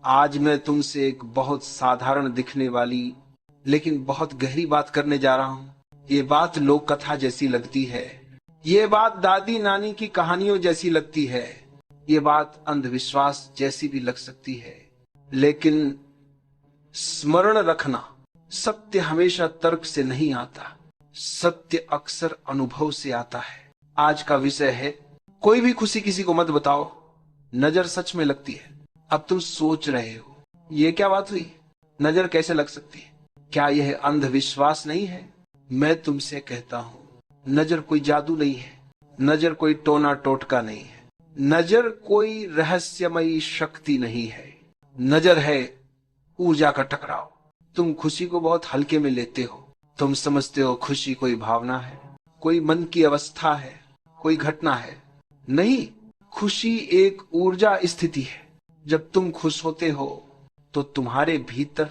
आज मैं तुमसे एक बहुत साधारण दिखने वाली लेकिन बहुत गहरी बात करने जा रहा हूँ। ये बात लोक कथा जैसी लगती है, ये बात दादी नानी की कहानियों जैसी लगती है, ये बात अंधविश्वास जैसी भी लग सकती है, लेकिन स्मरण रखना, सत्य हमेशा तर्क से नहीं आता, सत्य अक्सर अनुभव से आता है। आज का विषय है, कोई भी खुशी किसी को मत बताओ, नजर सच में लगती है। अब तुम सोच रहे हो, ये क्या बात हुई, नजर कैसे लग सकती है, क्या यह अंधविश्वास नहीं है? मैं तुमसे कहता हूं, नजर कोई जादू नहीं है, नजर कोई टोना टोटका नहीं है, नजर कोई रहस्यमयी शक्ति नहीं है। नजर है ऊर्जा का टकराव। तुम खुशी को बहुत हल्के में लेते हो, तुम समझते हो खुशी कोई भावना है, कोई मन की अवस्था है, कोई घटना है। नहीं, खुशी एक ऊर्जा स्थिति है। जब तुम खुश होते हो तो तुम्हारे भीतर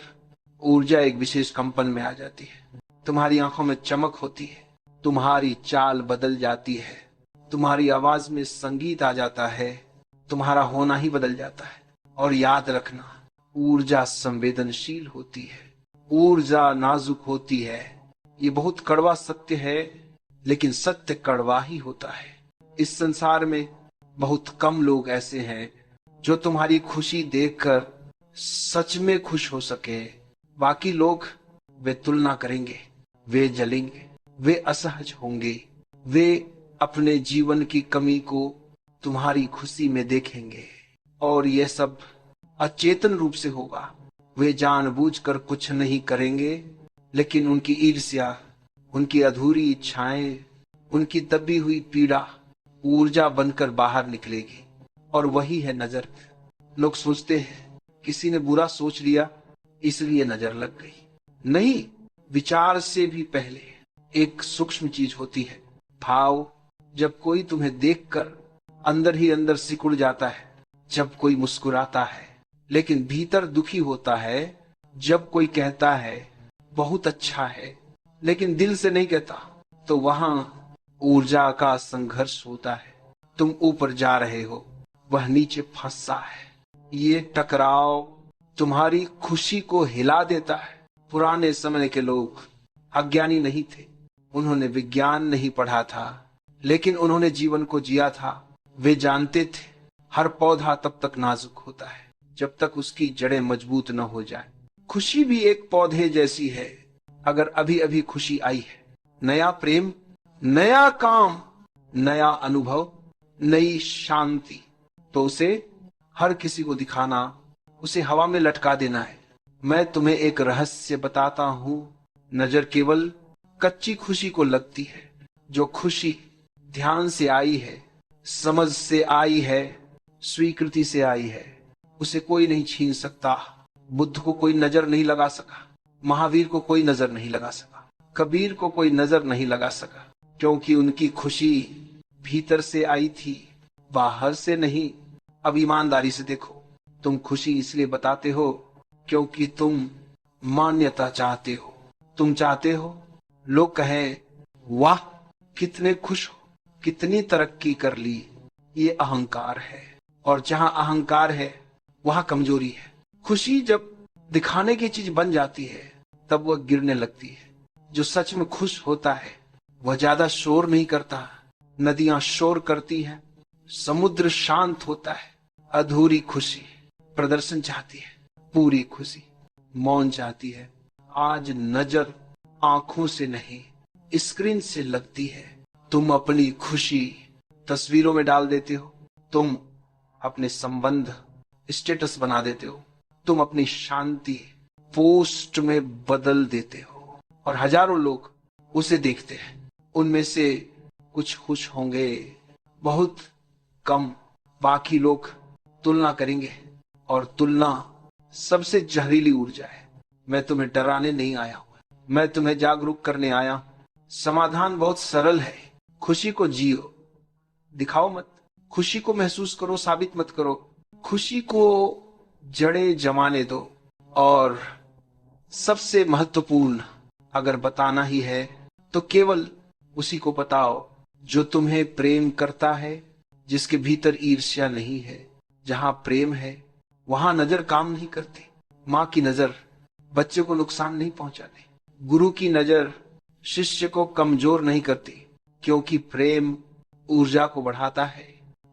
ऊर्जा एक विशेष कंपन में आ जाती है, तुम्हारी आंखों में चमक होती है, तुम्हारी चाल बदल जाती है, तुम्हारी आवाज में संगीत आ जाता है, तुम्हारा होना ही बदल जाता है। और याद रखना, ऊर्जा संवेदनशील होती है, ऊर्जा नाजुक होती है। ये बहुत कड़वा सत्य है, लेकिन सत्य कड़वा ही होता है। इस संसार में बहुत कम लोग ऐसे हैं जो तुम्हारी खुशी देखकर सच में खुश हो सके। बाकी लोग वे तुलना करेंगे, वे जलेंगे, वे असहज होंगे, वे अपने जीवन की कमी को तुम्हारी खुशी में देखेंगे, और यह सब अचेतन रूप से होगा। वे जानबूझकर कुछ नहीं करेंगे, लेकिन उनकी ईर्ष्या, उनकी अधूरी इच्छाएं, उनकी दबी हुई पीड़ा ऊर्जा बनकर बाहर निकलेगी। और वही है नजर। लोग सोचते हैं किसी ने बुरा सोच लिया इसलिए नजर लग गई। नहीं, विचार से भी पहले एक सूक्ष्म चीज होती है, भाव। जब कोई तुम्हें देखकर अंदर ही अंदर सिकुड़ जाता है, जब कोई मुस्कुराता है लेकिन भीतर दुखी होता है, जब कोई कहता है बहुत अच्छा है लेकिन दिल से नहीं कहता, तो वहां ऊर्जा का संघर्ष होता है। तुम ऊपर जा रहे हो, वह नीचे फंसा है। ये टकराव तुम्हारी खुशी को हिला देता है। पुराने समय के लोग अज्ञानी नहीं थे, उन्होंने विज्ञान नहीं पढ़ा था, लेकिन उन्होंने जीवन को जिया था। वे जानते थे हर पौधा तब तक नाजुक होता है जब तक उसकी जड़ें मजबूत न हो जाए। खुशी भी एक पौधे जैसी है। अगर अभी अभी खुशी आई है, नया प्रेम, नया काम, नया अनुभव, नई शांति, तो उसे हर किसी को दिखाना, उसे हवा में लटका देना है। मैं तुम्हें एक रहस्य बताता हूं, नजर केवल कच्ची खुशी को लगती है। जो खुशी ध्यान से आई है, समझ से आई है, स्वीकृति से आई है, उसे कोई नहीं छीन सकता। बुद्ध को कोई नजर नहीं लगा सका, महावीर को कोई नजर नहीं लगा सका, कबीर को कोई नजर नहीं लगा सका, क्योंकि उनकी खुशी भीतर से आई थी, बाहर से नहीं। अब ईमानदारी से देखो, तुम खुशी इसलिए बताते हो क्योंकि तुम मान्यता चाहते हो। तुम चाहते हो लोग कहें, वाह कितने खुश हो, कितनी तरक्की कर ली। ये अहंकार है, और जहां अहंकार है वहां कमजोरी है। खुशी जब दिखाने की चीज बन जाती है तब वह गिरने लगती है। जो सच में खुश होता है वह ज्यादा शोर नहीं करता। नदियां शोर करती हैं, समुद्र शांत होता है। अधूरी खुशी प्रदर्शन चाहती है, पूरी खुशी मौन चाहती है। आज नजर आंखों से नहीं, स्क्रीन से लगती है। तुम अपनी खुशी तस्वीरों में डाल देते हो, तुम अपने संबंध स्टेटस बना देते हो, तुम अपनी शांति पोस्ट में बदल देते हो, और हजारों लोग उसे देखते हैं। उनमें से कुछ खुश होंगे, बहुत कम। बाकी लोग तुलना करेंगे, और तुलना सबसे जहरीली ऊर्जा है। मैं तुम्हें डराने नहीं आया हूं, मैं तुम्हें जागरूक करने आया हूं। समाधान बहुत सरल है, खुशी को जियो, दिखाओ मत। खुशी को महसूस करो, साबित मत करो। खुशी को जड़ें जमाने दो। और सबसे महत्वपूर्ण, अगर बताना ही है तो केवल उसी को बताओ जो तुम्हें प्रेम करता है, जिसके भीतर ईर्ष्या नहीं है। जहां प्रेम है वहां नजर काम नहीं करती। माँ की नजर बच्चे को नुकसान नहीं पहुंचाती। गुरु की नजर शिष्य को कमजोर नहीं करती, क्योंकि प्रेम ऊर्जा को बढ़ाता है,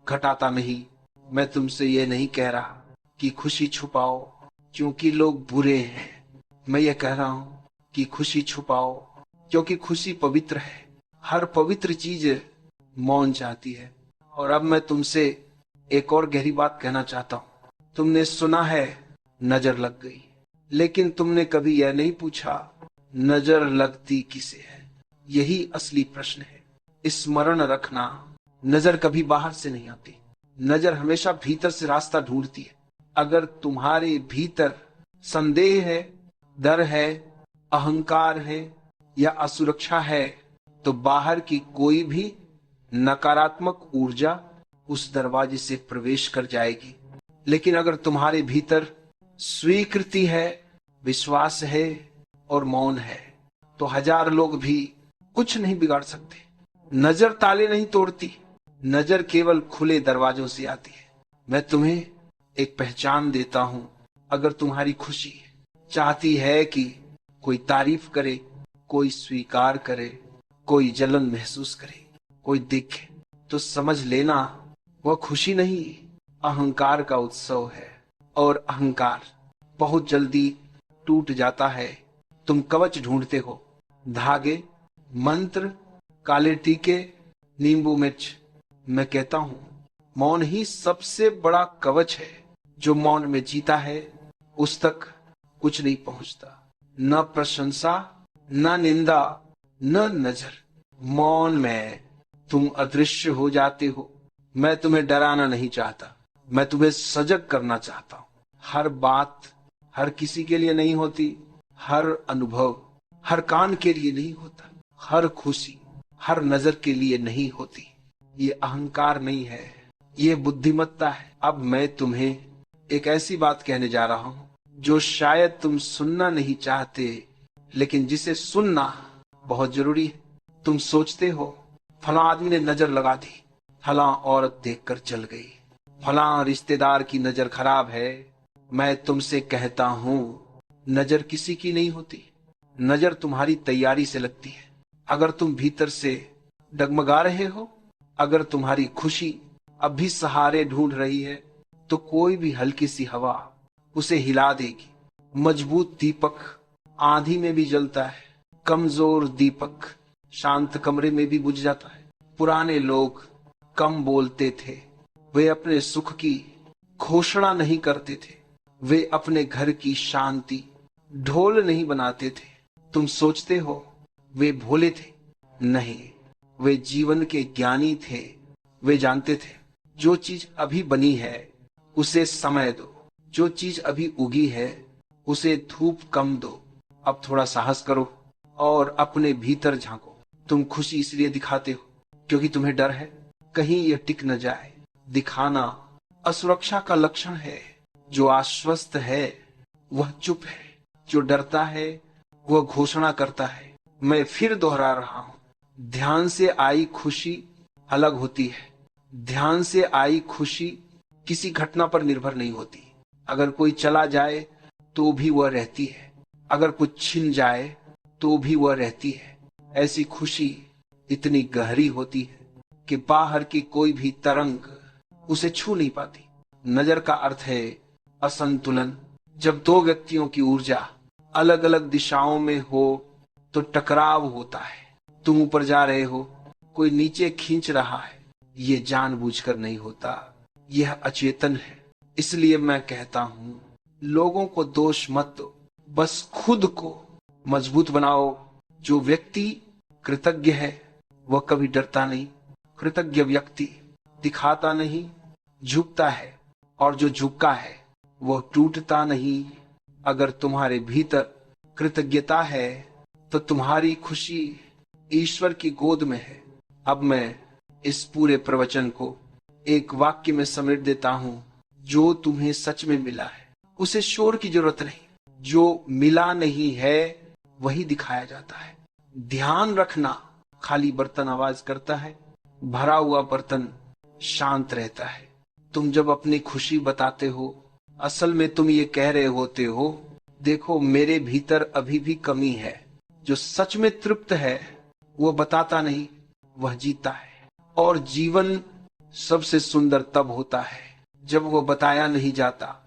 घटाता नहीं। मैं तुमसे ये नहीं कह रहा कि खुशी छुपाओ क्योंकि लोग बुरे हैं। मैं ये कह रहा हूं कि खुशी छुपाओ क्योंकि खुशी पवित्र है। हर पवित्र चीज मौन चाहती है। और अब मैं तुमसे एक और गहरी बात कहना चाहता हूं। तुमने सुना है नजर लग गई, लेकिन तुमने कभी यह नहीं पूछा नजर लगती किसे है। यही असली प्रश्न है। स्मरण रखना, नजर कभी बाहर से नहीं आती। नजर हमेशा भीतर से रास्ता ढूंढती है। अगर तुम्हारे भीतर संदेह है, डर है, अहंकार है या असुरक्षा है, तो बाहर की कोई भी नकारात्मक ऊर्जा उस दरवाजे से प्रवेश कर जाएगी। लेकिन अगर तुम्हारे भीतर स्वीकृति है, विश्वास है और मौन है, तो हजार लोग भी कुछ नहीं बिगाड़ सकते। नजर ताले नहीं तोड़ती, नजर केवल खुले दरवाजों से आती है। मैं तुम्हें एक पहचान देता हूं। अगर तुम्हारी खुशी चाहती है कि कोई तारीफ करे, कोई स्वीकार करे, कोई जलन महसूस करे, कोई देखे, तो समझ लेना वह खुशी नहीं, अहंकार का उत्सव है। और अहंकार बहुत जल्दी टूट जाता है। तुम कवच ढूंढते हो, धागे, मंत्र, काले टीके, नींबू मिर्च। मैं कहता हूं मौन ही सबसे बड़ा कवच है। जो मौन में जीता है उस तक कुछ नहीं पहुंचता, न प्रशंसा, न निंदा, न नजर। मौन में तुम अदृश्य हो जाते हो। मैं तुम्हें डराना नहीं चाहता, मैं तुम्हें सजग करना चाहता हूं। हर बात हर किसी के लिए नहीं होती, हर अनुभव हर कान के लिए नहीं होता, हर खुशी हर नजर के लिए नहीं होती। ये अहंकार नहीं है, ये बुद्धिमत्ता है। अब मैं तुम्हें एक ऐसी बात कहने जा रहा हूं जो शायद तुम सुनना नहीं चाहते, लेकिन जिसे सुनना बहुत जरूरी है। तुम सोचते हो फला आदमी ने नजर लगा दी, फला औरत देखकर चल गई, फला रिश्तेदार की नजर खराब है। मैं तुमसे कहता हूं नजर किसी की नहीं होती, नजर तुम्हारी तैयारी से लगती है। अगर तुम भीतर से डगमगा रहे हो, अगर तुम्हारी खुशी अब भी सहारे ढूंढ रही है, तो कोई भी हल्की सी हवा उसे हिला देगी। मजबूत दीपक आंधी में भी जलता है, कमजोर दीपक शांत कमरे में भी बुझ जाता है। पुराने लोग कम बोलते थे, वे अपने सुख की घोषणा नहीं करते थे, वे अपने घर की शांति ढोल नहीं बनाते थे। तुम सोचते हो वे भोले थे, नहीं, वे जीवन के ज्ञानी थे। वे जानते थे जो चीज अभी बनी है उसे समय दो, जो चीज अभी उगी है उसे धूप कम दो। अब थोड़ा साहस करो और अपने भीतर झांको। तुम खुशी इसलिए दिखाते हो क्योंकि तुम्हें डर है कहीं यह टिक न जाए। दिखाना असुरक्षा का लक्षण है। जो आश्वस्त है वह चुप है, जो डरता है वह घोषणा करता है। मैं फिर दोहरा रहा हूं, ध्यान से आई खुशी अलग होती है। ध्यान से आई खुशी किसी घटना पर निर्भर नहीं होती। अगर कोई चला जाए तो भी वह रहती है, अगर कुछ छिन जाए तो भी वह रहती है। ऐसी खुशी इतनी गहरी होती है कि बाहर की कोई भी तरंग उसे छू नहीं पाती। नजर का अर्थ है असंतुलन। जब दो व्यक्तियों की ऊर्जा अलग अलग दिशाओं में हो तो टकराव होता है। तुम ऊपर जा रहे हो, कोई नीचे खींच रहा है। ये जानबूझकर नहीं होता, यह अचेतन है। इसलिए मैं कहता हूं लोगों को दोष मत दो, बस खुद को मजबूत बनाओ। जो व्यक्ति कृतज्ञ है वह कभी डरता नहीं। कृतज्ञ व्यक्ति दिखाता नहीं, झुकता है, और जो झुका है वह टूटता नहीं। अगर तुम्हारे भीतर कृतज्ञता है तो तुम्हारी खुशी ईश्वर की गोद में है। अब मैं इस पूरे प्रवचन को एक वाक्य में समेट देता हूं, जो तुम्हें सच में मिला है उसे शोर की जरूरत नहीं, जो मिला नहीं है वही दिखाया जाता है। ध्यान रखना, खाली बर्तन आवाज करता है, भरा हुआ बर्तन शांत रहता है। तुम जब अपनी खुशी बताते हो, असल में तुम ये कह रहे होते हो, देखो मेरे भीतर अभी भी कमी है। जो सच में तृप्त है वो बताता नहीं, वह जीता है। और जीवन सबसे सुंदर तब होता है जब वो बताया नहीं जाता।